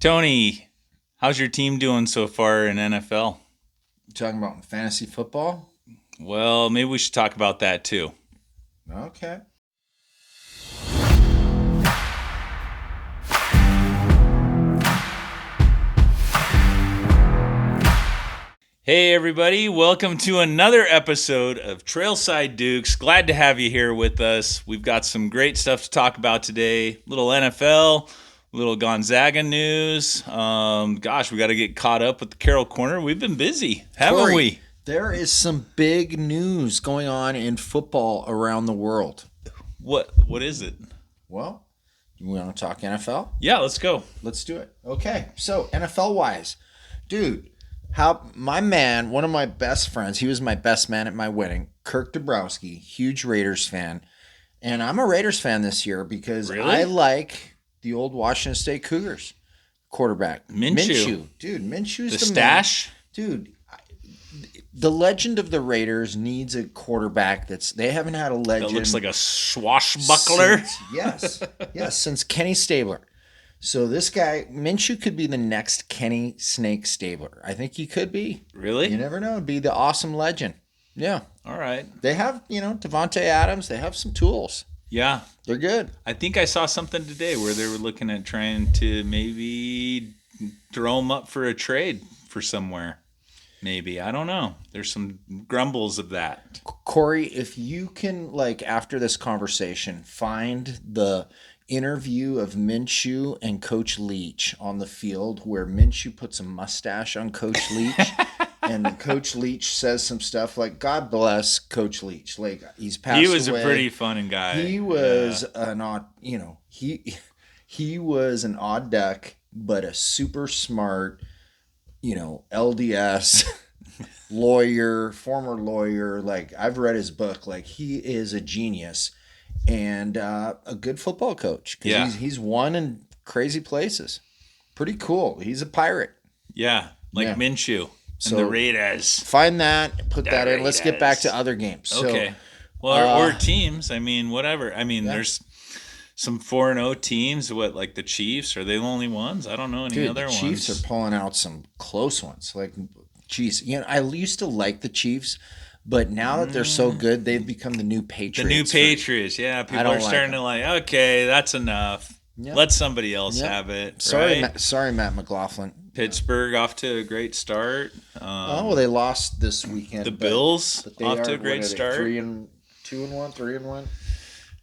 Tony, how's your team doing so far in NFL? You talking about fantasy football? Well, maybe we should talk about that too. Okay. Hey, everybody, welcome to another episode of Trailside Dukes. Glad to have you here with us. We've got some great stuff to talk about today. Little NFL, little Gonzaga news. We got to get caught up with the Carroll Corner. We've been busy, haven't Corey, we? there is some big news going on in football around the world. What is it? Well, you want to talk NFL? Yeah, let's go. Let's do it. Okay. So, NFL wise, dude, how my man, one of my best friends, he was my best man at my wedding, Kirk Dabrowski, huge Raiders fan. And I'm a Raiders fan this year because Really? I like the old Washington State Cougars quarterback. Minshew. Dude, Minshew's The the stash? man. Dude, the legend of the Raiders needs a quarterback they haven't had a legend. That looks like a swashbuckler. Since Kenny Stabler. So this guy, Minshew, could be the next Kenny Snake Stabler. I think he could be. Really? You never know. Be the awesome legend. Yeah. All right. They have, Devontae Adams. They have some tools. Yeah. They're good. I think I saw something today where they were looking at trying to maybe throw him up for a trade for somewhere. Maybe. I don't know. There's some grumbles of that. Corey, if you can, after this conversation, find the interview of Minshew and Coach Leach on the field where Minshew puts a mustache on Coach Leach and Coach Leach says some stuff like, God bless Coach Leach. Like, he's passed away. He was a pretty fun guy. He was an odd, he was an odd duck, but a super smart, LDS former lawyer. Like, I've read his book. Like, he is a genius and a good football coach. Because he's won in crazy places. Pretty cool. He's a pirate. Yeah, Minshew and the Raiders. Find that, put that in. Let's get back to other games. Okay. Well, or teams. I mean, whatever. I mean, there's some 4-0 teams. Like the Chiefs? Are they the only ones? I don't know any other ones. The Chiefs are pulling out some close ones. Like, geez, I used to like the Chiefs, but now that they're so good, they've become the new Patriots. The new Patriots, yeah. People are starting to okay, that's enough. Yep. Let somebody else have it. Sorry, right? Sorry, Matt McLaughlin. Pittsburgh off to a great start. They lost this weekend. The Bills off to a great start. 3-2-1, 3-1.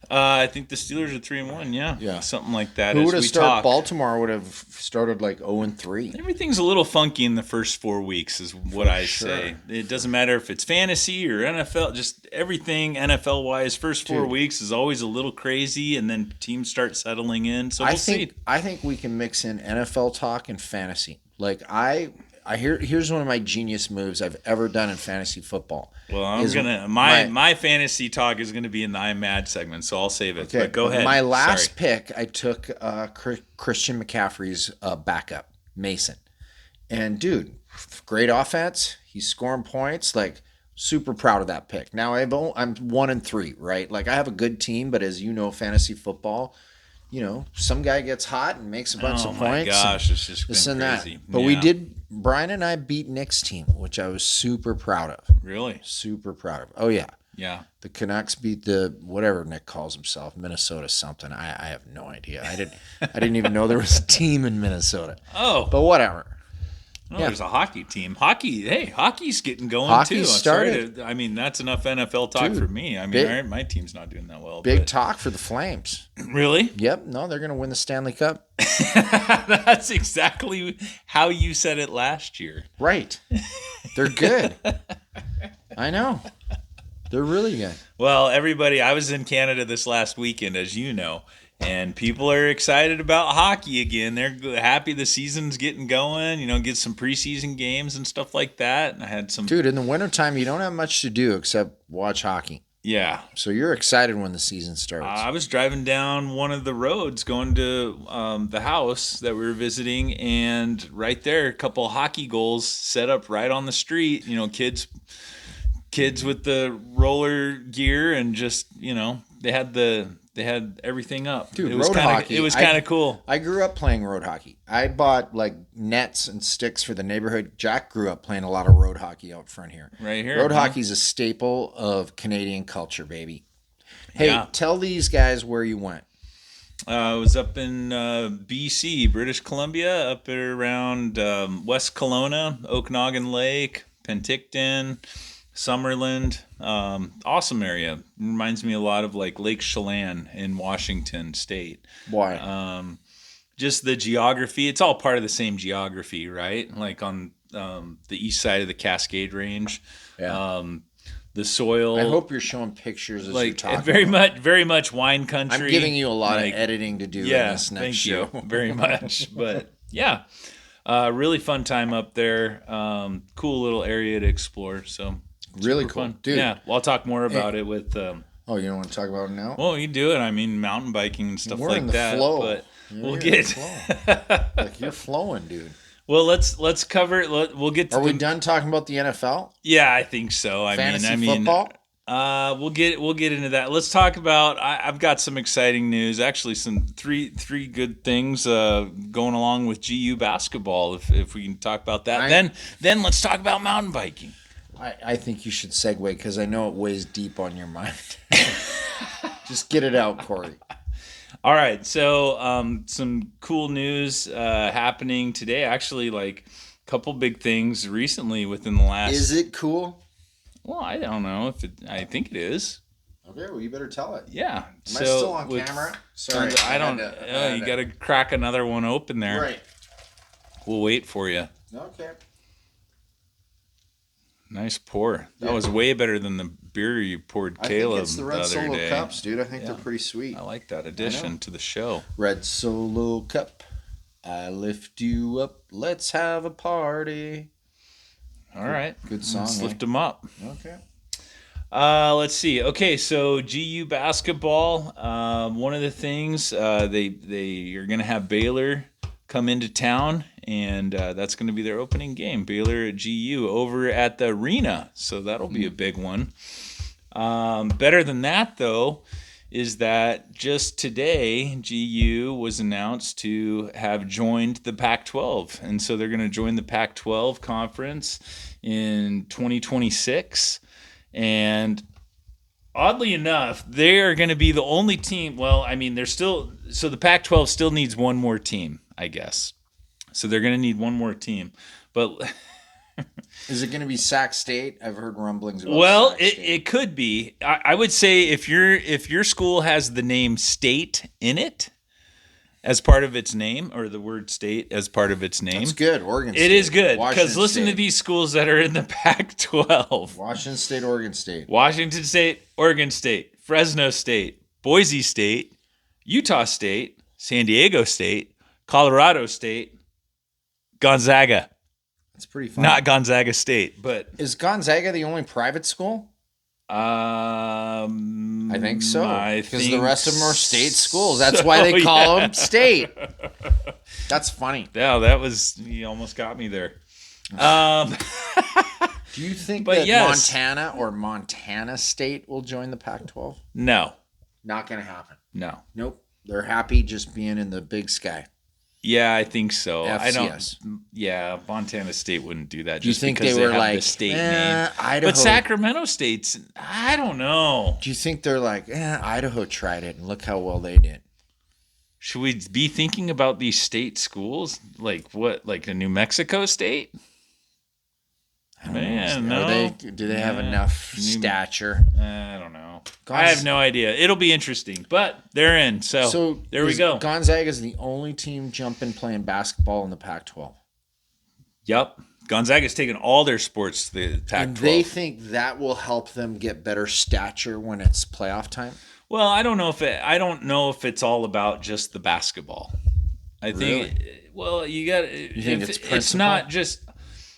I think the Steelers are 3-1. Yeah, something like that. Who would have started? Baltimore would have started 0-3. Everything's a little funky in the first 4 weeks, is what I say. It doesn't matter if it's fantasy or NFL. Just everything NFL wise. First 4 weeks is always a little crazy, and then teams start settling in. So we'll see. I think we can mix in NFL talk and fantasy. Here's one of my genius moves I've ever done in fantasy football. Well, my fantasy talk is gonna be in the I'm Mad segment, so I'll save it. Okay, but go ahead. My last pick, I took Christian McCaffrey's backup, Mason, and dude, great offense. He's scoring points. Super proud of that pick. Now I'm 1-3, right? I have a good team, but as you know, fantasy football. Some guy gets hot and makes a bunch of points. Oh my gosh, it's just been crazy. But Brian and I beat Nick's team, which I was super proud of. Really? Super proud of. Oh, yeah. Yeah. The Canucks beat the, whatever Nick calls himself, Minnesota something. I have no idea. I didn't even know there was a team in Minnesota. Oh. But whatever. There's a hockey team. Hockey's getting going Hockey too. Started. That's enough NFL talk for me. My team's not doing that well. Big talk for the Flames. Really? Yep. No, they're going to win the Stanley Cup. That's exactly how you said it last year. Right. They're good. I know. They're really good. Well, everybody, I was in Canada this last weekend, as you know. And people are excited about hockey again. They're happy the season's getting going, get some preseason games and stuff like that. And I had some... Dude, in the wintertime, you don't have much to do except watch hockey. Yeah. So you're excited when the season starts. I was driving down one of the roads going to the house that we were visiting, and right there, a couple of hockey goals set up right on the street. kids with the roller gear and just they had everything up. Dude, it was road kinda, hockey. It was kind of cool. I grew up playing road hockey. I bought like nets and sticks for the neighborhood. Jack grew up playing a lot of road hockey out front here. Right here. Road hockey's a staple of Canadian culture, baby. Hey, Yeah. tell these guys where you went. I was up in BC, British Columbia, up around West Kelowna, Okanagan Lake, Penticton, Summerland. Awesome area. Reminds me a lot of like Lake Chelan in Washington State. Why? Just the geography. It's all part of the same geography, right? Like on the east side of the Cascade Range. Yeah. The soil. I hope you're showing pictures as you're like talking. very much wine country. I'm giving you a lot of editing to do in this next show. Thank you very much. But yeah, really fun time up there. Cool little area to explore. So really super cool, fun. dude. Yeah, well, I'll talk more about it with. Oh, you don't want to talk about it now? Well, you do it. I mean, mountain biking and stuff We're like in the that. flow. But You're we'll in get. the flow. Like you're flowing, dude. Well, let's cover it. We'll get to. Are we done talking about the NFL? Yeah, I think so. Fantasy football? We'll get into that. Let's talk about. I've got some exciting news. Actually, some three good things going along with GU basketball. If we can talk about that, then let's talk about mountain biking. I think you should segue because I know it weighs deep on your mind. Just get it out, Corey. All right. So some cool news happening today. Actually, like a couple big things recently within the last. Is it cool? Well, I don't know if it. I think it is. Okay, well, you better tell it. Yeah. Am I still on camera? Sorry. I don't. You got to crack another one open there. Right. We'll wait for you. Okay. Nice pour. That was way better than the beer you poured Caleb I think it's the Red other Solo day. Cups, dude. I think they're pretty sweet. I like that addition to the show. Red Solo Cup. I lift you up. Let's have a party. All right. Good song. Let's lift them up. Okay. Let's see. Okay, so GU basketball. One of the things they are going to have Baylor come into town, and that's going to be their opening game. Baylor at GU over at the arena, so that'll be a big one. Better than that, though, is that just today GU was announced to have joined the Pac-12, and so they're going to join the Pac-12 conference in 2026. And oddly enough, they are going to be the only team. Well, I mean, they're still. So the Pac-12 still needs one more team, I guess. So they're going to need one more team. But is it going to be Sac State? I've heard rumblings about. Well, Sac State. it could be. I would say if your school has the name state in it as part of its name, or the word state as part of its name. That's good. Oregon State. It is good, because listen State. to these schools that are in the Pac-12. Washington State, Oregon State. Washington State, Oregon State, Fresno State, Boise State, Utah State, San Diego State, Colorado State, Gonzaga. That's pretty fun. Not Gonzaga State, but... Is Gonzaga the only private school? I think so. Because the rest of them are state schools. That's why they call them state. That's funny. Yeah, you almost got me there. Do you think that Montana or Montana State will join the Pac-12? No. Not going to happen. No. Nope. They're happy just being in the Big Sky. Yeah, I think so. FCS. I don't. Yeah, Montana State wouldn't do that. Do you just think because they were have like the state name? Idaho? But Sacramento State's. I don't know. Do you think they're like, Idaho tried it and look how well they did? Should we be thinking about these state schools like what? Like a New Mexico State? Man, no. Do they have enough stature? I don't know. I have no idea. It'll be interesting, but they're in. So there we go. Gonzaga is the only team jumping playing basketball in the Pac-12. Yep. Gonzaga's taken all their sports to the Pac-12. And they think that will help them get better stature when it's playoff time? Well, I don't know if it's all about just the basketball. I think well, you got it's not just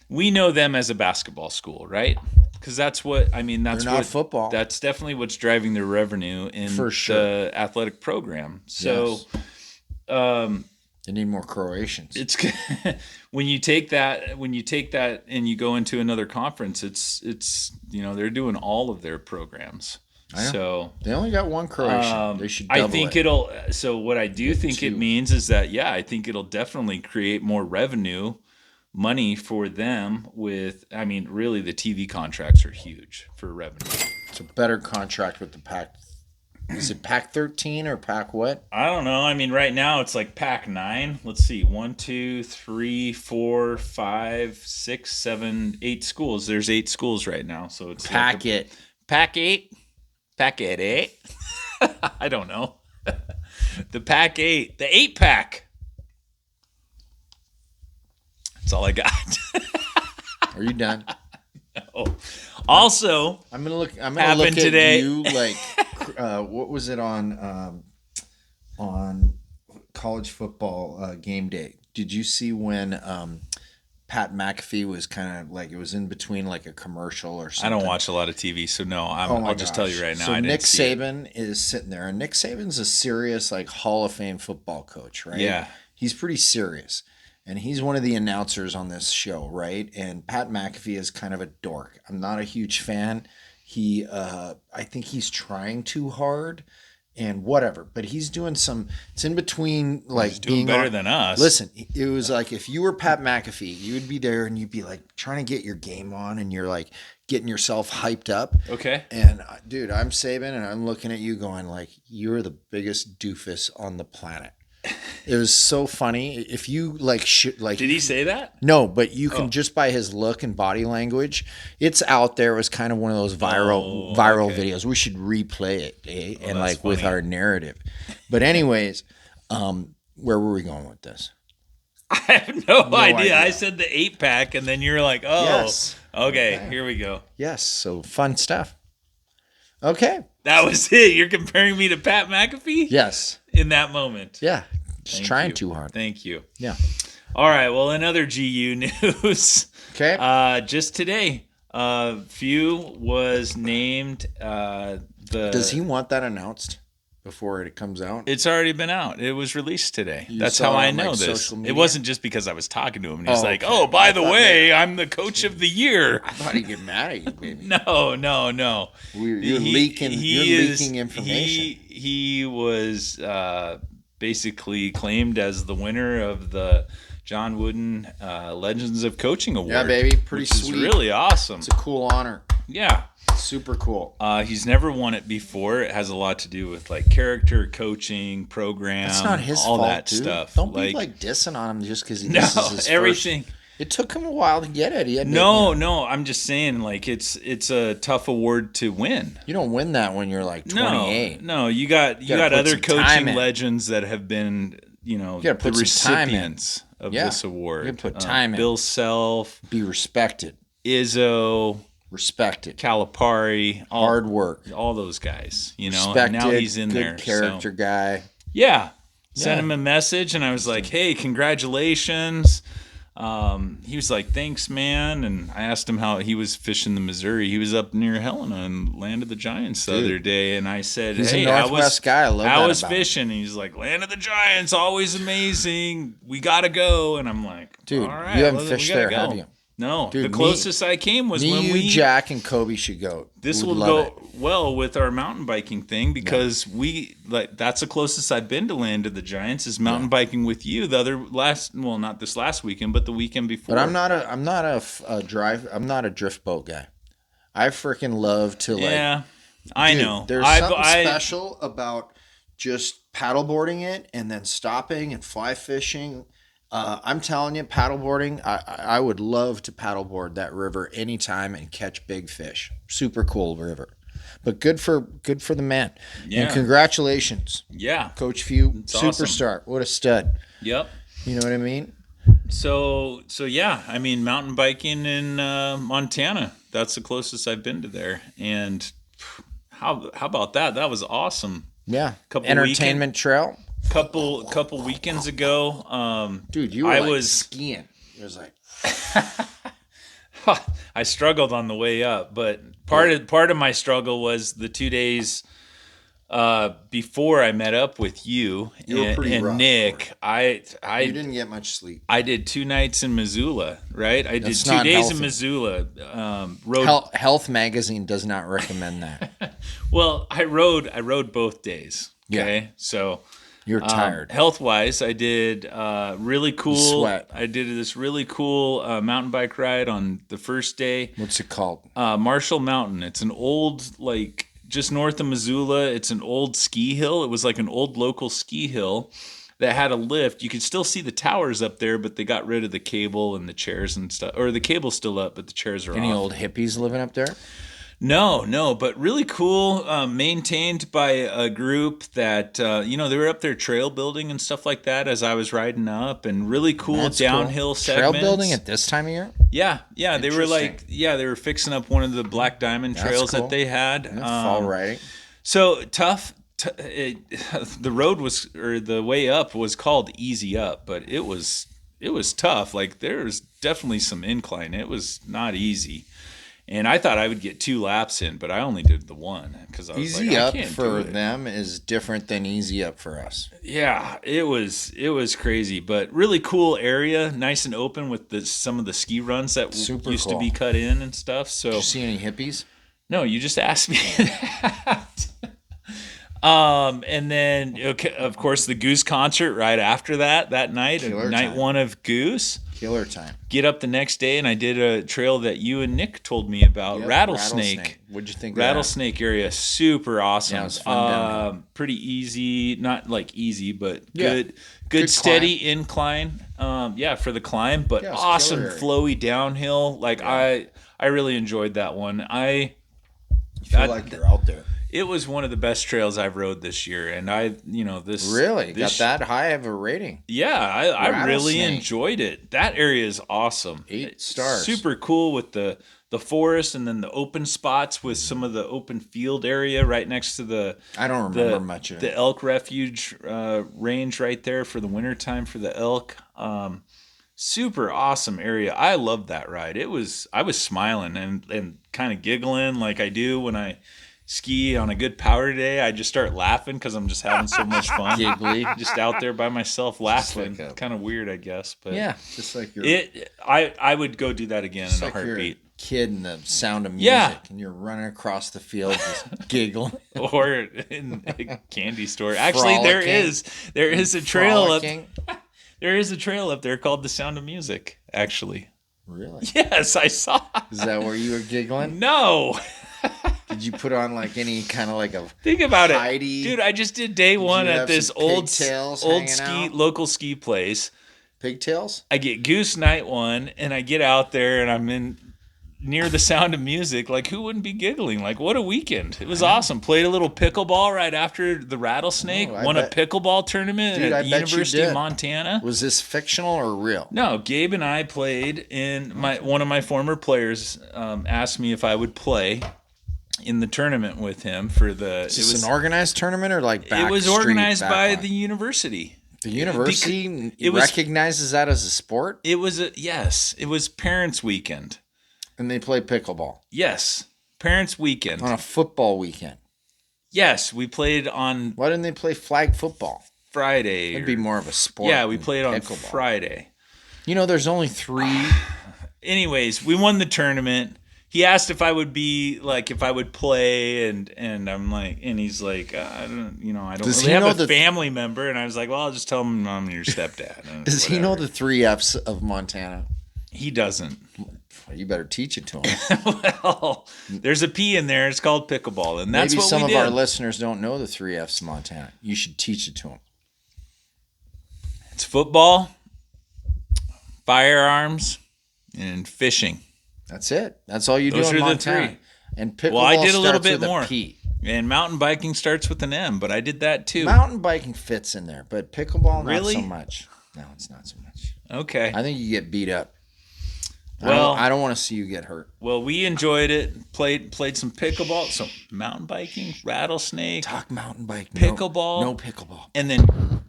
we know them as a basketball school, right? Because that's what I mean. That's They're not football. That's definitely what's driving their revenue in the athletic program. So, They need more Croatians. It's when you take that and you go into another conference, it's they're doing all of their programs. I know. So They only got one Croatian. They should double I think it. it'll. So what I do think it means is that I think it'll definitely create more revenue, money for them. Really the TV contracts are huge for revenue. It's a better contract with the Pac. Is it Pac 13 or Pac what? I don't know. Right now it's like Pac 9. Let's see. 1, 2, 3, 4, 5, 6, 7, 8 schools. There's 8 schools right now. So it's Pac it. Pac 8. Pac 8. I don't know. The Pac 8. The 8 pack. That's all I got. Are you done? No. Also, I'm gonna look at today. You like what was it on college football game day? Did you see when Pat McAfee was kind of like it was in between like a commercial or something? I don't watch a lot of TV, so no. I'll just tell you right now. So Nick Saban is sitting there, and Nick Saban's a serious like Hall of Fame football coach, right? Yeah, he's pretty serious. And he's one of the announcers on this show, right? And Pat McAfee is kind of a dork. I'm not a huge fan. I think he's trying too hard and whatever. But he's doing it's in between like he's doing better than us. Listen, it was like if you were Pat McAfee, you would be there and you'd be like trying to get your game on and you're like getting yourself hyped up. Okay. And dude, I'm Saban and I'm looking at you going like, you're the biggest doofus on the planet. It was so funny. If you like, did he say that? No, but you can just by his look and body language. It's out there. It was kind of one of those viral videos. We should replay it, and like funny. With our narrative. But anyways, where were we going with this? I have no idea. I said the 8 pack, and then you're like, oh, yes. Okay, here we go. Yes, so fun stuff. Okay, that was it. You're comparing me to Pat McAfee? Yes. In that moment. Yeah. Just trying too hard. Thank you. Yeah. All right. Well, another GU news. Okay. Just today, Few was named Does he want that announced before it comes out? It's already been out. It was released today. That's how I know this. It wasn't just because I was talking to him and he's like, okay. "Oh, by the way, I'm the coach of the year." I thought he'd get mad at you, baby. No. You're leaking information. He was basically claimed as the winner of the John Wooden Legends of Coaching Award. Yeah, baby. Pretty sweet. It's really awesome. It's a cool honor. Yeah. Super cool. He's never won it before. It has a lot to do with like character coaching, program, That's not his all fault, that dude. stuff. Don't be like dissing on him just because he this is his everything. First. It took him a while to get it. He had no. I'm just saying, like it's a tough award to win. You don't win that when you're like 28. No, you got other coaching legends that have been, the recipients of this award. You put time in. Bill Self, be respected. Izzo, respected. Calipari, hard work. All those guys, respected, and now he's in there. Good character guy. Yeah. Sent him a message and I was like, "Hey, congratulations." He was like, "Thanks, man." And I asked him how he was fishing the Missouri. He was up near Helena and landed the Giants the other day. And I said, he's "Hey, a Northwest guy. I love that I was fishing." And he's like, "Land of the Giants, always amazing. We gotta go." And I'm like, "Dude, all right, you haven't fished there, have you?" No, dude, the closest I came was when Jack, and Kobe should go. This will go well with our mountain biking thing because that's the closest I've been to Land of the Giants is mountain biking with you. The other not this last weekend, but the weekend before. But I'm not a drift boat guy. I freaking love to Yeah, I know. There's something special about just paddleboarding it and then stopping and fly fishing. I'm telling you, paddleboarding, I would love to paddleboard that river anytime and catch big fish. Super cool river. But good for the man. Yeah. And congratulations. Yeah. Coach Few, it's superstar. Awesome. What a stud. Yep. You know what I mean? So yeah, mountain biking in Montana. That's the closest I've been to there. And how about that? That was awesome. Yeah. Entertainment trail. Couple weekends ago, dude, you were skiing. It was like I struggled on the way up, but part of my struggle was the 2 days before I met up with you, You were pretty rough, Nick, You I didn't get much sleep. I did 2 nights in Missoula, right? I did That's 2 days in healthy. Missoula. Rode Health Magazine does not recommend that. well. I rode both days. Okay, so You're tired. health wise, I did really cool. sweat. I did this really cool mountain bike ride on the first day. What's it called? Marshall Mountain. It's an old, like, just north of Missoula. It's an old ski hill. It was like an old local ski hill that had a lift. You could still see the towers up there, but they got rid of the cable and the chairs and stuff. Or the cable's still up, but the chairs are Any off. old hippies living up there? No, but really cool, maintained by a group that, they were up there trail building and stuff like that as I was riding up, and really cool That's downhill cool. segments. Trail building at this time of year? Yeah, they were they were fixing up one of the Black Diamond trails cool. that they had. Fall riding. So tough. The road was, or the way up was called Easy Up, but it was tough. Like, there was definitely some incline. It was not easy. And I thought I would get 2 laps in, but I only did the one because I was Easy like, I up can't for do it. them is different than easy up for us. Yeah, it was crazy, but really cool area, nice and open with some of the ski runs that Super used cool. to be cut in and stuff. So Did you see any hippies? no, you just asked me that. And then, okay, of course, the Goose concert right after that night, Killer night time. 1 of Goose. Killer time. Get up the next day, and I did a trail that you and Nick told me about, Yep, Rattlesnake. What'd you think? Rattlesnake area, super awesome. Yeah, it was fun downhill. Pretty easy, not like easy, but Yeah. good steady incline. For the climb, but Yeah, it was awesome killer area. flowy downhill. Like, I really enjoyed that one. You feel like you're out there. It was one of the best trails I've rode this year, and this Really? this, Got that high of a rating? Yeah, I really Rattlesnake. enjoyed it. That area is awesome. 8 stars. Super cool with the forest, and then the open spots with some of the open field area right next to the I don't remember much of the it. elk refuge range right there for the wintertime for the elk. Super awesome area. I loved that ride. I was smiling and kind of giggling like I do when I ski on a good power day. I just start laughing because I'm just having so much fun. Giggly. Just out there by myself laughing. like a- Kind of weird, I guess. But Yeah, just like you're, I would go do that again just in a like you're a heartbeat. kid in the Sound of Music, Yeah. and you're running across the field just giggling. Or in a candy store. Actually, there Frolicking. is a trail up. Frolicking. There is a trail up there called the Sound of Music. Actually, Really? yes, I saw. Is that where you were giggling? No. Did you put on like any kind of like a Think about Heidi? it, dude. I just did day 1 you at have this some old pigtails hanging ski out? local ski place. pigtails? I get Goose night 1, and I get out there, and I'm in near the Sound of Music. Like, who wouldn't be giggling? Like, what a weekend! It was awesome. Played a little pickleball right after the Rattlesnake. Oh, I Won a bet- pickleball tournament Dude, at I the bet you University of did. Montana. Was this fictional or real? No, Gabe and I played in one of my former players asked me if I would play in the tournament with him for the. Is this an organized tournament or like back It was street, organized back by line? the university. The university it was- recognizes that as a sport, It was it was parents' weekend. and they play pickleball Yes, parents' weekend. on a football weekend. Yes, we played on Why didn't they play flag football? Friday. It'd be more of a sport. Yeah, we than played on pickleball. Friday. You know, there's only 3. Anyways, we won the tournament. He asked if I would play, and I'm like, and he's like, I don't Does really he have know a the- family member, and I was like, well, I'll just tell him I'm your stepdad. and Does he know whatever. the 3 F's of Montana? He doesn't. You better teach it to him. Well, there's a P in there. It's called pickleball, and that's Maybe what some we of did. our listeners don't know the 3 F's of Montana. You should teach it to them. It's football, firearms, and fishing. That's it. That's all you Those do in are the Montana. 3. And pickleball Well, I did a little starts bit with more. a P. And mountain biking starts with an M, but I did that too. Mountain biking fits in there, but pickleball Really? not so much. No, it's not so much. Okay. I think you get beat up. Well- I don't want to see you get hurt. Well, we enjoyed it. Played some pickleball, some mountain biking, rattlesnake, Talk mountain bike. Pickleball. No pickleball. and then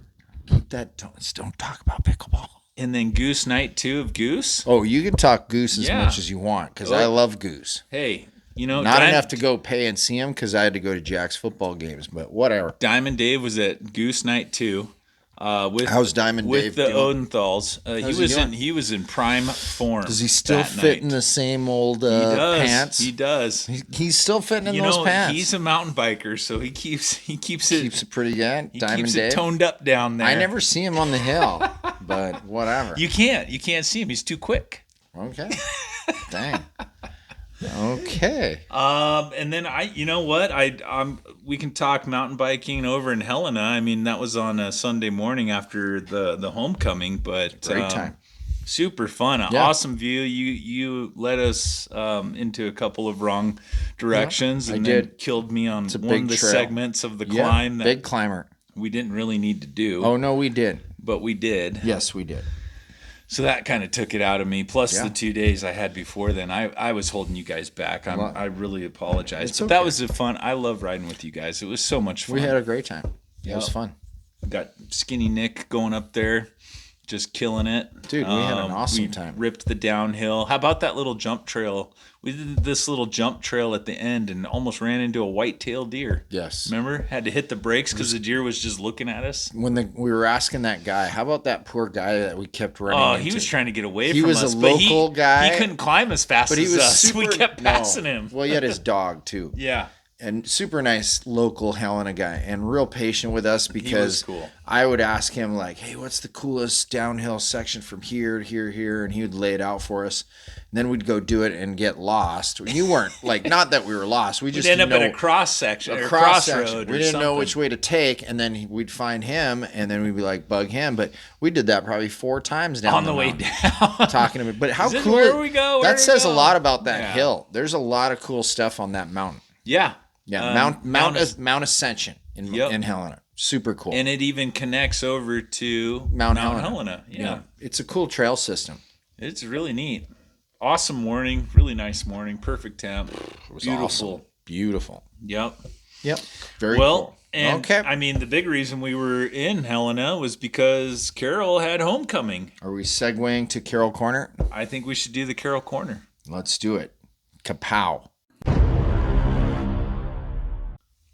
Keep that. Don't talk about pickleball. Goose night 2 of Goose. Oh, you can talk goose as Yeah. much as you want because I Well- love goose. Hey, Not enough to go pay and see him because I had to go to Jack's football games, but whatever. Diamond Dave was at Goose Night too. How's Diamond with Dave the doing? Odenthals? He was in prime form. Does he still fit in the same old pants? He does. He's still fitting in those pants. He's a mountain biker, so he keeps it pretty good. He Diamond keeps Dave it toned up down there. I never see him on the hill, but whatever. You can't see him. He's too quick. Okay. Dang. Okay. And then we can talk mountain biking over in Helena. I mean, that was on a Sunday morning after the homecoming, but great time. Super fun. Yeah. Awesome view. You led us into a couple of wrong directions and then killed me on one of the segments of the climb that big climber. We didn't really need to do. Oh no, we did. But we did. Yes, we did. So that kind of took it out of me. Plus the 2 days I had before then, I was holding you guys back. I really apologize. But that was fun. I love riding with you guys. It was so much fun. We had a great time. It was fun. Got Skinny Nick going up there, just killing it. Dude, we had an awesome time. Ripped the downhill. How about that little jump trail? We did this little jump trail at the end and almost ran into a white-tailed deer. Yes. Remember? Had to hit the brakes because the deer was just looking at us. When we were asking that guy, how about that poor guy that we kept running into? He was trying to get away from us. He was a local guy. He couldn't climb as fast as us. We kept passing him. Well, he had his dog, too. Yeah. And super nice local Helena guy and real patient with us because cool. I would ask him like, hey, what's the coolest downhill section from here to here, here? And he would lay it out for us. And then we'd go do it and get lost. You weren't like, not that we were lost. We just end up at a cross section, a crossroad. We didn't know which way to take. And then we'd find him and then we'd be like, bug him. But we did that probably 4 times down on the way down. Talking to him. But how cool. Where we go? That says a lot about that hill. There's a lot of cool stuff on that mountain. Yeah. Yeah, Mount Ascension in Helena. Super cool. And it even connects over to Mount Helena. Yeah. It's a cool trail system. It's really neat. Awesome morning. Really nice morning. Perfect temp. It was beautiful. Awesome. Beautiful. Yep. Very cool. And I mean, the big reason we were in Helena was because Carroll had homecoming. Are we segueing to Carroll Corner? I think we should do the Carroll Corner. Let's do it. Kapow.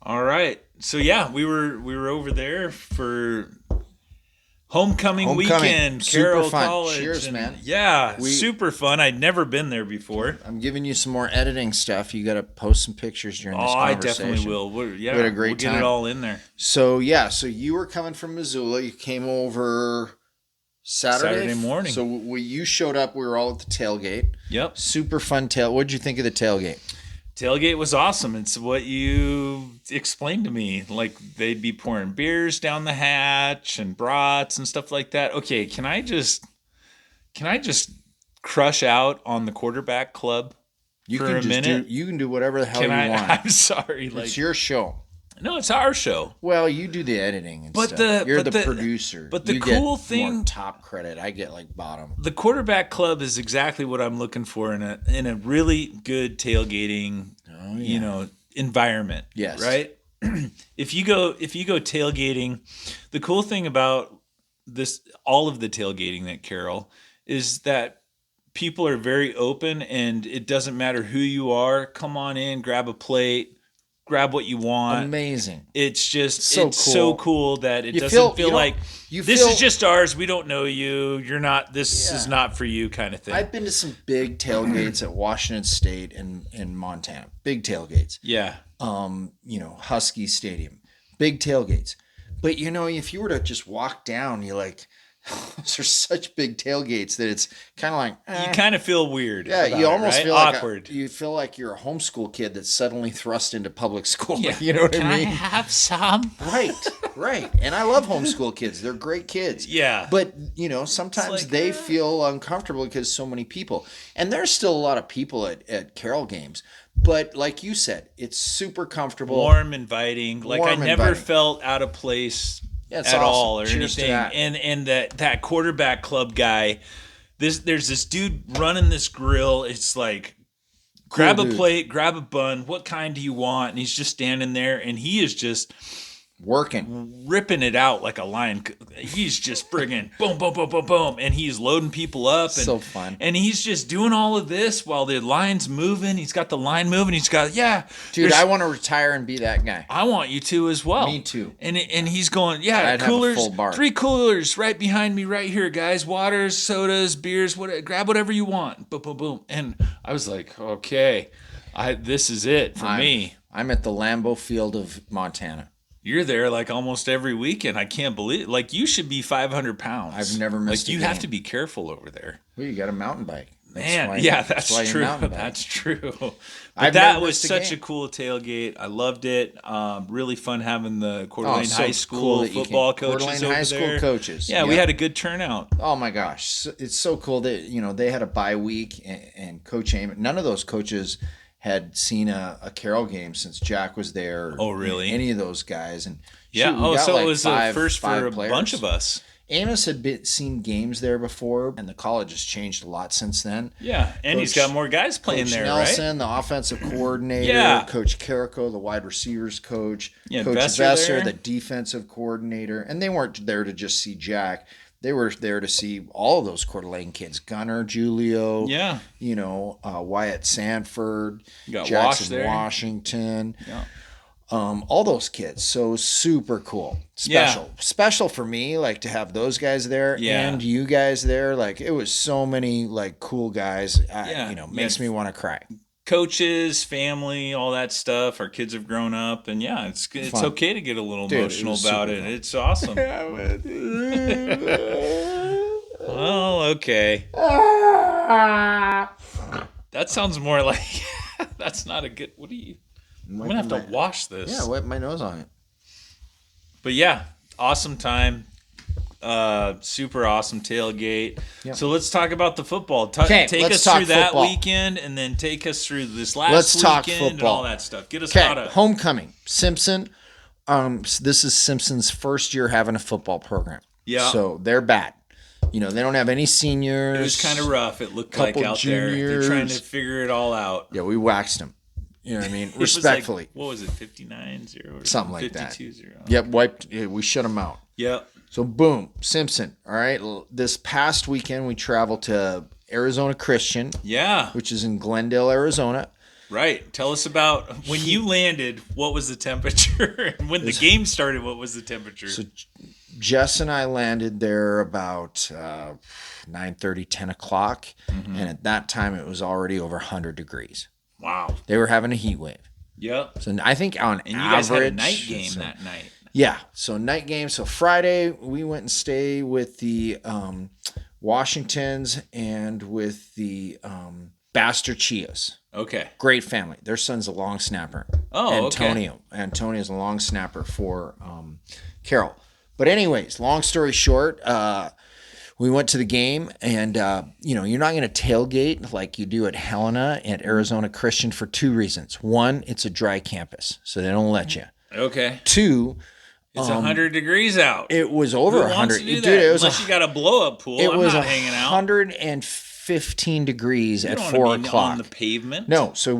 All right. So we were over there for homecoming weekend, Carroll College. Cheers, man. Yeah, super fun. I'd never been there before. I'm giving you some more editing stuff. You got to post some pictures during this conversation. I definitely will. We had a great time. Get it all in there. So you were coming from Missoula. You came over Saturday morning. So you showed up. We were all at the tailgate. Yep. Super fun What did you think of the tailgate? Tailgate was awesome. It's what you explained to me. Like they'd be pouring beers down the hatch and brats and stuff like that. Okay, can I just crush out on the quarterback club for a minute? You can do whatever the hell you want. I'm sorry. It's your show. No, it's our show. Well, you do the editing and stuff. You're the producer. But the cool thing, more top credit. I get like bottom. The quarterback club is exactly what I'm looking for in a really good tailgating, environment. Yes. Right. If you go tailgating, the cool thing about all of the tailgating at Carroll is that people are very open, and it doesn't matter who you are. Come on in, grab a plate. Grab what you want. Amazing. It's just so cool that it doesn't feel like this is just ours. We don't know you. You're not. This is not for you, kind of thing. I've been to some big tailgates at Washington State and in Montana. Big tailgates. Yeah. Husky Stadium. Big tailgates. But if you were to just walk down, you're like, those are such big tailgates that it's kind of like you kind of feel weird. Yeah, you almost feel awkward. You feel like you're a homeschool kid that's suddenly thrust into public school. Yeah. You know what I mean? Can I have some? Right. And I love homeschool kids. They're great kids. Yeah. But sometimes they feel uncomfortable because so many people. And there's still a lot of people at Carroll games. But like you said, it's super comfortable, warm, inviting. I never felt out of place. At awesome. all or Cheers anything, and that quarterback club guy, there's this dude running this grill. It's like, grab a plate, grab a bun. What kind do you want? And he's just standing there, and he is just Working. ripping it out like a lion. He's just friggin' boom, boom, boom, boom, boom, and he's loading people up. And, So fun. And he's just doing all of this while the line's moving. He's got the line moving. He's got Dude, I want to retire and be that guy. I want you to as well. Me too. And he's going, I'd coolers, have a full bar. 3 coolers right behind me right here, guys. Waters, sodas, beers, grab whatever you want. Boom, boom, boom. And I was like, okay, this is it for me. I'm at the Lambeau Field of Montana. You're there like almost every weekend. I can't believe it. Like, you should be 500 pounds. I've never missed a you game. have to be careful over there. Well, you got a mountain bike. That's why you true. mountain bike. That's true. But I've that never was missed a such game. a cool tailgate. I loved it. Really fun having the Coeur d'Alene so High cool School that you football can- Coeur coaches d'Alene over High there. School coaches. Yeah, we Yep. had a good turnout. Oh my gosh, it's so cool that they had a bye week, and Coach Amos. None of those coaches had seen a Carroll game since Jack was there. Oh, really? Any of those guys? And Yeah. shoot, we got So like it was the first for five a players. bunch of us. Amos had seen games there before, and the college has changed a lot since then. Yeah, and he's Coach- got more guys playing Coach there, Nelson, the offensive coordinator, Yeah. Coach Carrico, the wide receivers coach, Yeah, Coach Vesser Vesser, there. the defensive coordinator. And they weren't there to just see Jack. They were there to see all of those Coeur d'Alene kids. Gunner, Julio, right? Yeah. Wyatt Sanford, You got Wash Jackson there. Washington. Yeah. All those kids. So super cool. Special for me, like to have those guys there Yeah. and you guys there. Like it was so many like cool guys. Makes me want to cry. Coaches, family, all that stuff. Our kids have grown up, and yeah, it's Fun. okay to get a little Dude, it emotional was about super it. fun. It's awesome. Well, okay. That sounds more like that's not a good. What do you? I'm gonna have to wash this. Yeah, wipe my nose on it. But yeah, awesome time. Super awesome tailgate. Yep. So let's talk about the football. Okay, Take let's us talk through that football. weekend, and then take us through this last Let's talk weekend and football. all that stuff. Get us Okay, caught up. homecoming. Simpson. This is Simpson's first year having a football program. Yeah. So they're bad. They don't have any seniors. It was kind of rough. It looked like Couple out there. They're juniors. trying to figure it all out. Yeah, we waxed them. You know what I mean? It was like, Respectfully. what was it, 59-0 or Something like that. 52-0? Yep, we shut them out. Yep. So boom, Simpson. All right. This past weekend we traveled to Arizona Christian, Yeah. which is in Glendale, Arizona. Right. Tell us about when you landed, what was the temperature? And when the game started, what was the temperature? So Jess and I landed there about 9:30, 10 o'clock. Mm-hmm. And at that time it was already over 100 degrees. Wow. They were having a heat wave. Yep. So I think on And you average, guys had a night game that night. Yeah. So night game. So Friday we went and stayed with the Washingtons and with the Bastard Chias. Okay. Great family. Their son's a long snapper. Oh, Antonio. okay. Antonio's a long snapper for Carroll. But anyways, long story short, we went to the game, and you're not going to tailgate like you do at Helena at Arizona Christian for 2 reasons. One, it's a dry campus, so they don't let you. Okay. 2, It's 100 degrees out. it was over Who wants 100. to do Dude, that? it was Unless you got a blow-up pool. it I'm was not hanging out. 115 degrees You at don't 4 wanna be o'clock. on the pavement. No, so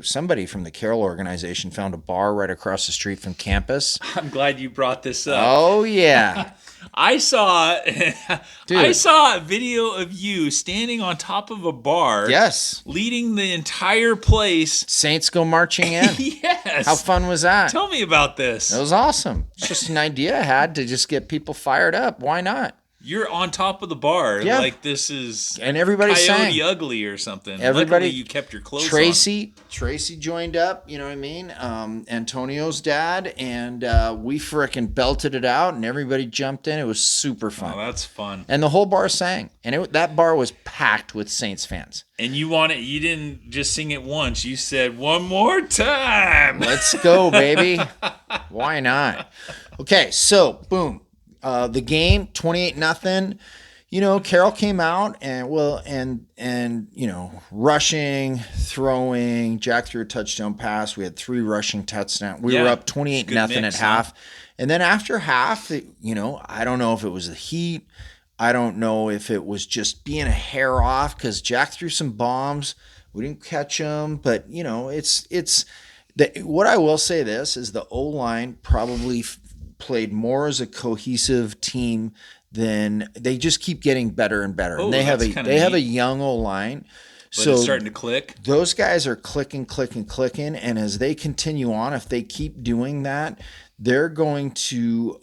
somebody from the Carroll organization found a bar right across the street from campus. I'm glad you brought this up. Oh yeah, I saw Dude. I saw a video of you standing on top of a bar. yes. Leading the entire place. Saints go marching in. Yes. How fun was that? Tell me about this. That was awesome. It's just an idea I had to just get people fired up. Why not? You're on top of the bar. Yeah. Like this is And everybody Coyote sang. Ugly or something. Everybody- Luckily you kept your clothes Tracy joined up, you know what I mean? Antonio's dad, and we frickin' belted it out, and everybody jumped in. It was super on. fun. Oh, that's fun. And the whole bar sang, and that bar was packed with Saints fans. And you didn't just sing it once. You said one more time. Let's go, baby. Why not? Okay, so boom. The game, 28-0. Carroll came out and rushing, throwing. Jack threw a touchdown pass. We had 3 rushing touchdowns. We were up 28-0 at mix, half. And then after half, I don't know if it was the heat. I don't know if it was just being a hair off because Jack threw some bombs. We didn't catch them, but it's What I will say this is the O line probably played more as a cohesive team than they just keep getting better and better. And Oh, that's kind of they have a neat. young O line, But it's so starting to click. those guys are clicking, clicking, clicking, and as they continue on, if they keep doing that, they're going to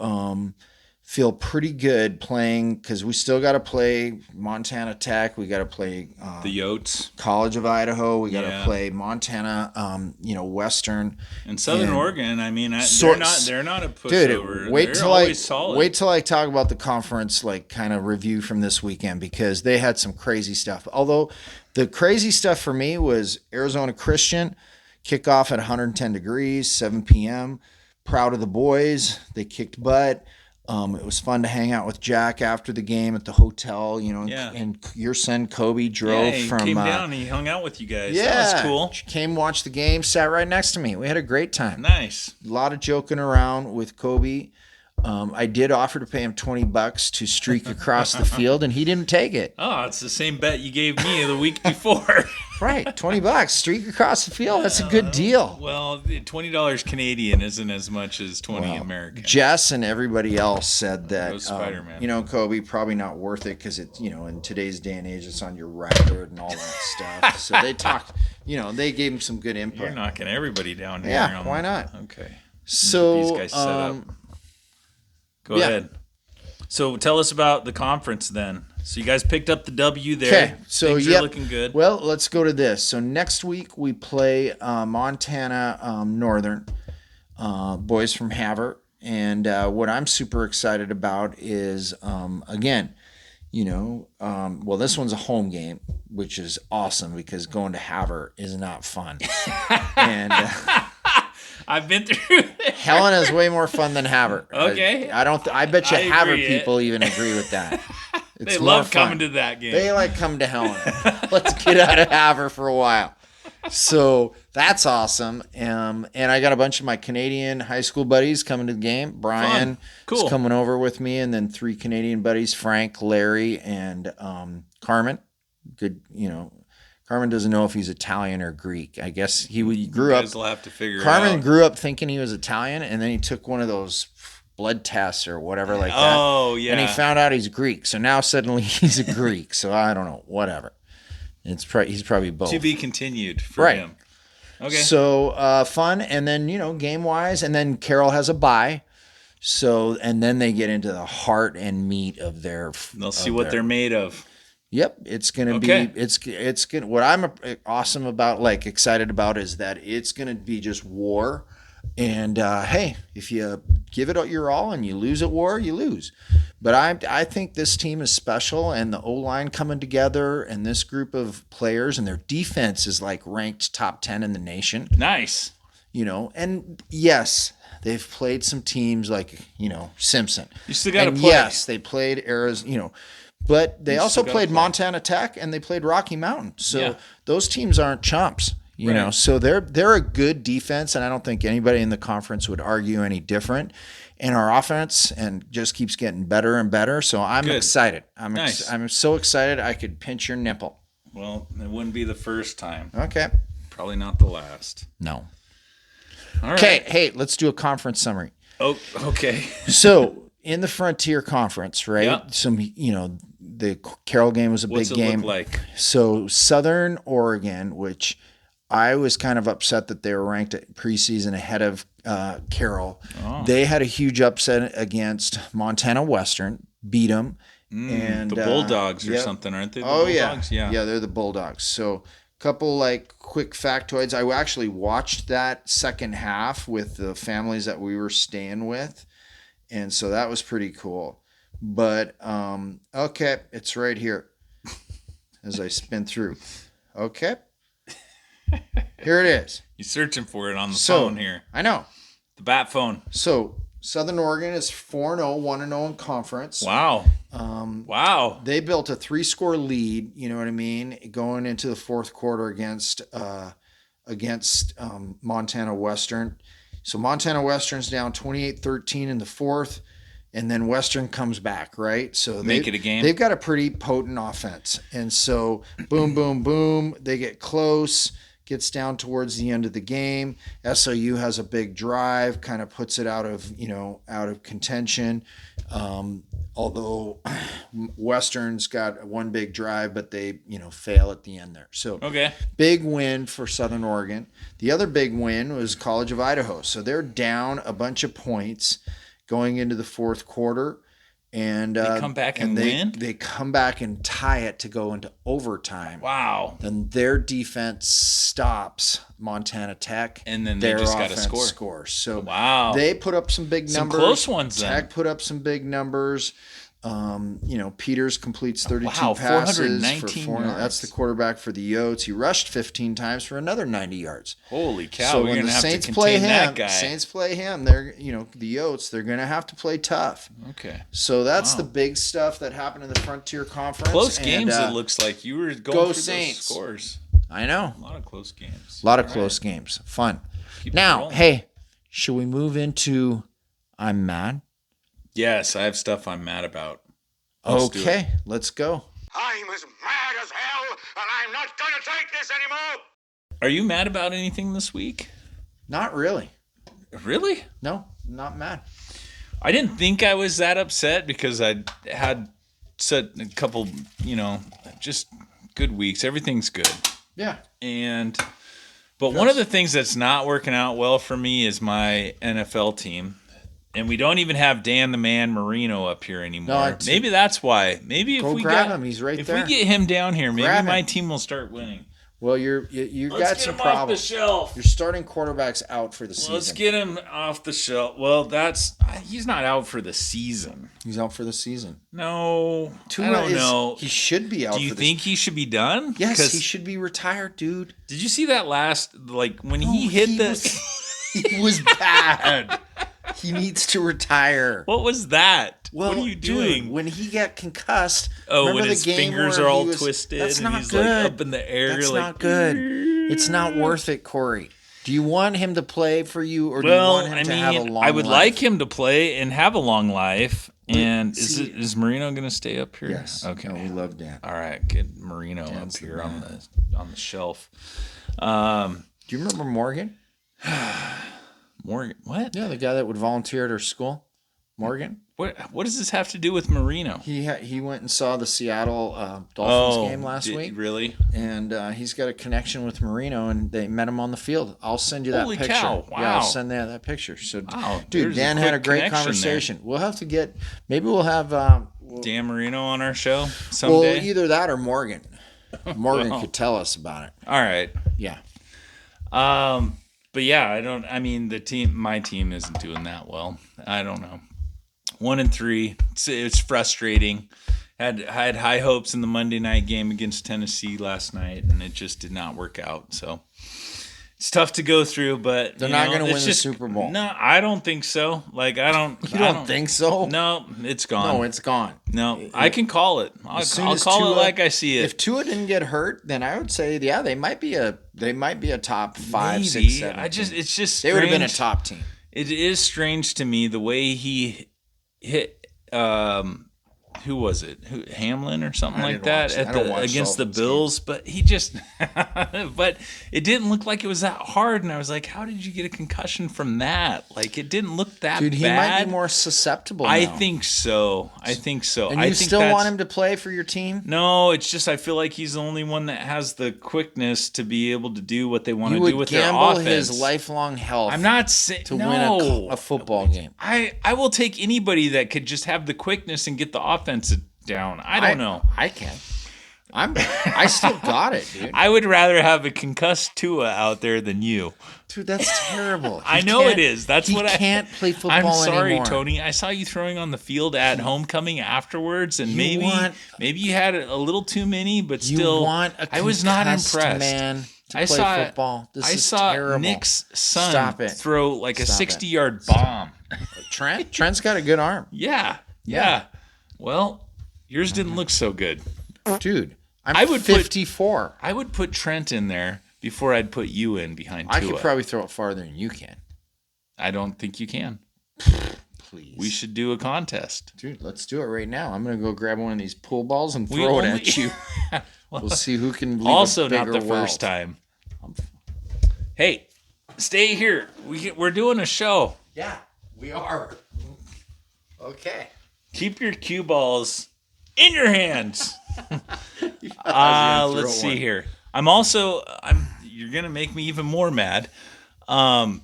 feel pretty good playing because we still got to play Montana Tech. We got to play The Yotes College of Idaho. We got to Yeah. play Montana, Western. and Southern And Oregon. I mean, so- they're not a Dude, pushover. They're always solid. wait till I talk about the conference like kind of review from this weekend because they had some crazy stuff. Although the crazy stuff for me was Arizona Christian kickoff at 110 degrees, 7 p.m. Proud of the boys. They kicked butt. It was fun to hang out with Jack after the game at the hotel, Yeah. and your son Kobe drove He from came down and he hung out with you guys. yeah, That was cool. came watch the game, sat right next to me. We had a great time. Nice. A lot of joking around with Kobe. I did offer to pay him $20 to streak across the field, and he didn't take it. Oh, it's the same bet you gave me the week before. Right, $20, streak across the field. That's a good deal. Well, $20 Canadian isn't as much as 20 American. Jess and everybody else said that, Goes Spider-Man. Kobe, probably not worth it because it's, in today's day and age, it's on your record and all that stuff. So they talked, they gave him some good input. You're knocking everybody down here. Yeah, why not? Okay. So, These guys set up. Go ahead. So tell us about the conference then. So you guys picked up the W there. Okay, so Things are looking good. Well, let's go to this. So next week we play Montana Northern, boys from Havre, and what I'm super excited about is again, this one's a home game, which is awesome because going to Havre is not fun, and. I've been through it. Helena is way more fun than Havre. Okay. I bet you I Havre agree. people even agree with that. It's They more love fun. coming to that game. They like coming to Helena. Let's get out of Havre for a while. So that's awesome. And I got a bunch of my Canadian high school buddies coming to the game. Brian Cool. is coming over with me, and then 3 Canadian buddies, Frank, Larry, and Carmen. Good, Carmen doesn't know if he's Italian or Greek. I guess he grew you up. guys will have to figure Carmen it out. grew up thinking he was Italian, and then he took one of those blood tests or whatever like that. Oh, yeah. And he found out he's Greek. So now suddenly he's a Greek. So I don't know. Whatever. He's probably both. To be continued for Right. him. Okay. So fun, and then game wise, and then Carroll has a bye. So and then they get into the heart and meat of their. They'll see what they're made of. Yep, it's gonna Okay. be. It's gonna. What I'm awesome about, excited about, is that it's gonna be just war. And hey, if you give it your all and you lose at war, you lose. But I think this team is special, and the O line coming together, and this group of players, and their defense is ranked top 10 in the nation. Nice. And yes, they've played some teams like Simpson. You still got to And play. yes, they played Arizona. But they You also still gotta played play. Montana Tech, and they played Rocky Mountain. So Yeah. those teams aren't chumps. Right. So they're a good defense, and I don't think anybody in the conference would argue any different. And our offense just keeps getting better and better. So I'm Good. excited. Nice. I'm so excited I could pinch your nipple. Well, it wouldn't be the first time. Okay. Probably not the last. No. All right. Okay. Hey, let's do a conference summary. Oh, okay. So in the Frontier Conference, right? Yeah. The Carroll game was a What's big it game. look like? So Southern Oregon, which I was kind of upset that they were ranked at preseason ahead of Carroll. Oh. They had a huge upset against Montana Western, beat them. And The Bulldogs or yep. something, aren't they? The Oh Bulldogs? yeah, they're the Bulldogs. So couple quick factoids. I actually watched that second half with the families that we were staying with, and so that was pretty cool. But okay, it's right here as I spin through. Okay, here it is. You're searching for it on the So phone here. I know. The bat phone. So Southern Oregon is 4-0, 1-0 in conference. Wow. Wow. They built a 3-score lead, you know what I mean, going into the fourth quarter against Montana Western. So Montana Western's down 28-13 in the fourth, and then Western comes back, right? So Make it a game. They've got a pretty potent offense. And so boom, boom, boom, they get close. gets down towards the end of the game. SOU has a big drive, kind of puts it out of contention. Although Western's got one big drive, but they, fail at the end there. So Okay. big win for Southern Oregon. The other big win was College of Idaho. So they're down a bunch of points going into the fourth quarter. And They come back and win? They come back and tie it to go into overtime. Wow. Then their defense stops Montana Tech. And then they just got to score. Scores. So wow. They put up some big numbers. Some close ones then. Tech put up some big numbers. Peters completes 32 passes 419 for 4. yards. That's the quarterback for the Yotes. He rushed 15 times for another 90 yards. Holy cow! So we're when gonna the have Saints to play contain that him, guy. Saints play him. They're the Yotes. They're gonna have to play tough. Okay. So that's Wow. the big stuff that happened in the Frontier Conference. Close games. It looks like you were going through Saints. those scores. I know. A lot of close games. A lot of All close games. Fun. Keep it Now, rolling. hey, should we move into I'm mad? Yes, I have stuff I'm mad about. Let's do it. Okay, let's go. I'm as mad as hell, and I'm not going to take this anymore. Are you mad about anything this week? Not really. Really? No, not mad. I didn't think I was that upset because I had set a couple, just good weeks. Everything's good. Yeah. But one of the things that's not working out well for me is my NFL team. And we don't even have Dan the Man Marino up here anymore. Maybe that's why. Maybe if we grab him, he's right there. If we get him down here, maybe Grab my him. team will start winning. Well, you Let's got get some him off problems. the shelf. Your starting quarterback's out for the season. Let's get him off the shelf. Well, he's not out for the season. He's out for the season. No, I don't know. He should be out. Do you think he should be done? Yes, he should be retired, dude. Did you see that last when he hit he was bad. He needs to retire. What was that? Well, what are you doing? Dude, when he got concussed, when remember his the game fingers where are all he was, twisted that's and not he's good. like up in the air. That's like, not good. It's not worth it, Corey. Do you want him to play for you, or do you want him to have a long life? I would like him to play and have a long life. And is Marino going to stay up here? Yes. Okay. No, we love Dan. All right, get Marino up here on the shelf. Do you remember Morgan? Morgan, what? Yeah, the guy that would volunteer at our school. Morgan. What does this have to do with Marino? He went and saw the Seattle Dolphins game last week. Really? And he's got a connection with Marino, and they met him on the field. I'll send you that Holy picture. cow, wow. Yeah, I'll send that picture. So, Wow, dude, there's Dan a had a quick great connection conversation. We'll have to maybe we'll have Dan Marino on our show someday. well, either that or Morgan. Morgan could tell us about it. All right. Yeah. But yeah, my team isn't doing that well. I don't know. 1-3. It's frustrating. Had high hopes in the Monday night game against Tennessee last night, and it just did not work out. So it's tough to go through, but they're not going to win the Super Bowl. No, I don't think so. I don't. You don't think so? No, it's gone. No, it's gone. No, I can call it. I'll call it like I see it. If Tua didn't get hurt, then I would say, yeah, they might be a top 5, Maybe. 6, 7. It's just they would have been a strange. top team. It is strange to me the way he hit. Who was it? Hamlin or something like that against the Bills? But he just, but it didn't look like it was that hard. And I was like, how did you get a concussion from that? Like, it didn't look that bad. Dude, he might be more susceptible now. I think so. And you still want him to play for your team? No, it's just I feel like he's the only one that has the quickness to be able to do what they want to do with their offense. You would gamble his lifelong health. I'm not saying to win a football game. I will take anybody that could just have the quickness and get the offense down. I don't know. I can. I still got it, dude. I would rather have a concussed Tua out there than you. Dude, that's terrible. I know it is. That's what I can't play football I'm sorry, anymore. Tony. I saw you throwing on the field at homecoming afterwards, and maybe you had a little too many, but still, I was not impressed. Man to play football. I saw terrible. Nick's son throw like a 60-yard bomb. Trent's got a good arm. Yeah. Well, yours didn't look so good. Dude, I would 54. I would put Trent in there before I'd put you in behind Tua. I could probably throw it farther than you can. I don't think you can. Please. We should do a contest. Dude, let's do it right now. I'm going to go grab one of these pool balls and throw it at you. We'll see who can leave also a bigger not the welt. first time. Hey, stay here. We're doing a show. Yeah, we are. Okay. Keep your cue balls in your hands. Let's see here. You're gonna make me even more mad. As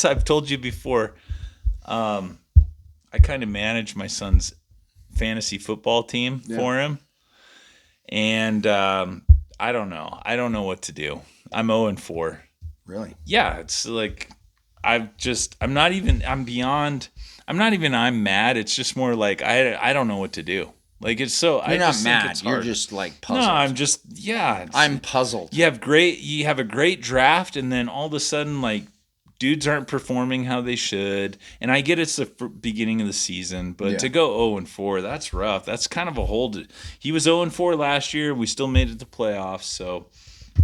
I've told you before, I kind of manage my son's fantasy football team for him, and I don't know. I don't know what to do. I'm 0-4. Really? Yeah, it's like I'm mad. It's just more like I don't know what to do. Like it's so You're not mad. You're just like puzzled. No, I'm puzzled. You have a great draft, and then all of a sudden, like, dudes aren't performing how they should. And I get it's the beginning of the season, but to go 0-4, that's rough. That's kind of a hold. He was 0-4 last year. We still made it to playoffs, so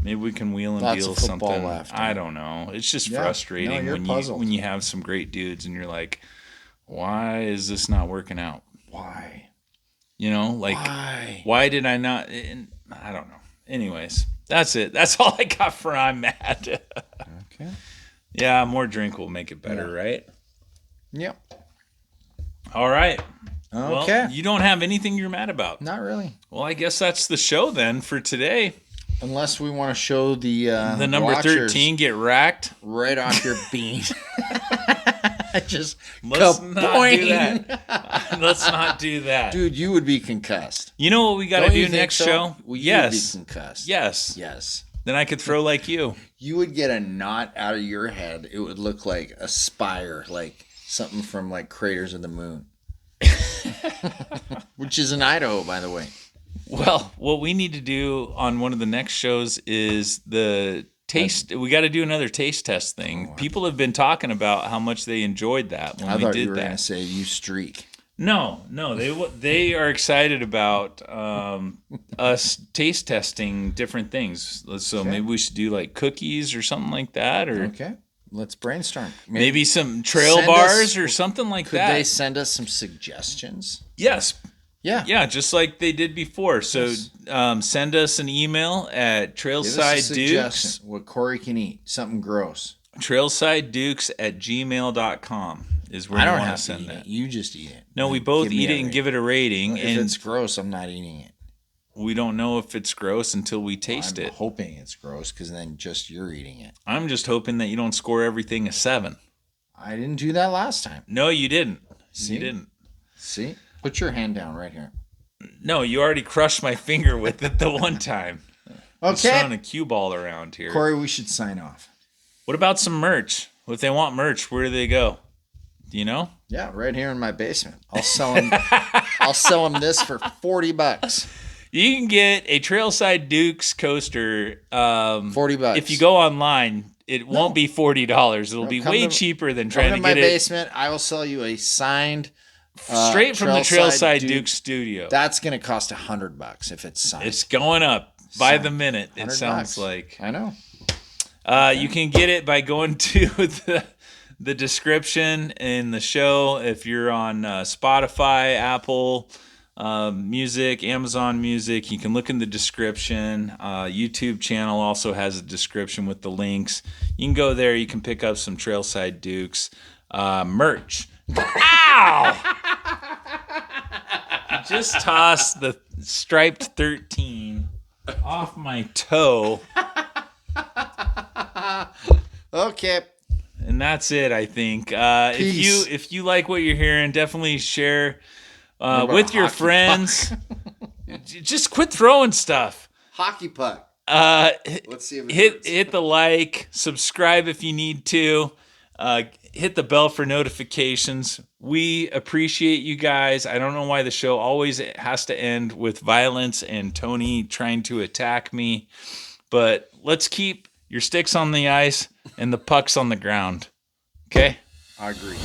maybe we can wheel and deal something. Left, I don't know. It's just frustrating when you have some great dudes and you're like, why is this not working out? Why? You know, like, why did I not? I don't know. Anyways, that's it. That's all I got for I'm mad. Okay. Yeah, more drink will make it better, right? Yep. All right. Okay. Well, you don't have anything you're mad about. Not really. Well, I guess that's the show then for today. Unless we want to show the number watchers 13 get racked right off your bean. Just Let's not do that. Let's not do that. Dude, you would be concussed. You know what we got to do next show? Well, yes. You would be concussed. Yes. Then I could throw like you. You would get a knot out of your head. It would look like a spire, like something from like Craters of the Moon. Which is in Idaho, by the way. Well, what we need to do on one of the next shows is the taste. We got to do another taste test thing. People have been talking about how much they enjoyed that when we did that. I thought you were going to say you streak. No, they are excited about us taste testing different things. So maybe we should do like cookies or something like that, or let's brainstorm. Maybe some trail bars or something like that. Could they send us some suggestions? Yes. Yeah, just like they did before. So send us an email at Trailside Dukes. What Corey can eat, something gross. TrailsideDukes@gmail.com is where I you don't want have to send to eat that. it. You just eat it. No, we both eat it and give it a rating. If it's gross, I'm not eating it. We don't know if it's gross until we taste it. I'm hoping it's gross because then just you're eating it. I'm just hoping that you don't score everything a 7. I didn't do that last time. No, you didn't. See? You didn't. See? Put your hand down right here. No, you already crushed my finger with it the one time. I was throwing a cue ball around here. Corey, we should sign off. What about some merch? If they want merch, where do they go? Do you know? Yeah, right here in my basement. I'll sell them. I'll sell them this for $40. You can get a Trailside Dukes coaster. $40. If you go online, it won't be $40. It'll be way cheaper than trying to get it. In my basement, I will sell you a signed. Straight from the Trailside Dukes studio. That's going to cost $100 if it's signed. It's going up by the minute. It sounds like. I know. You can get it by going to the description in the show. If you're on Spotify, Apple Music, Amazon Music, you can look in the description. YouTube channel also has a description with the links. You can go there. You can pick up some Trailside Dukes merch. Ow! You just tossed the striped 13 off my toe. Okay. And that's it, I think. If you like what you're hearing, definitely share with your friends. Just quit throwing stuff. Hockey puck. Let's see if it hit the like, subscribe if you need to. Hit the bell for notifications. We appreciate you guys. I don't know why the show always has to end with violence and Tony trying to attack me, but let's keep your sticks on the ice and the pucks on the ground. Okay? I agree.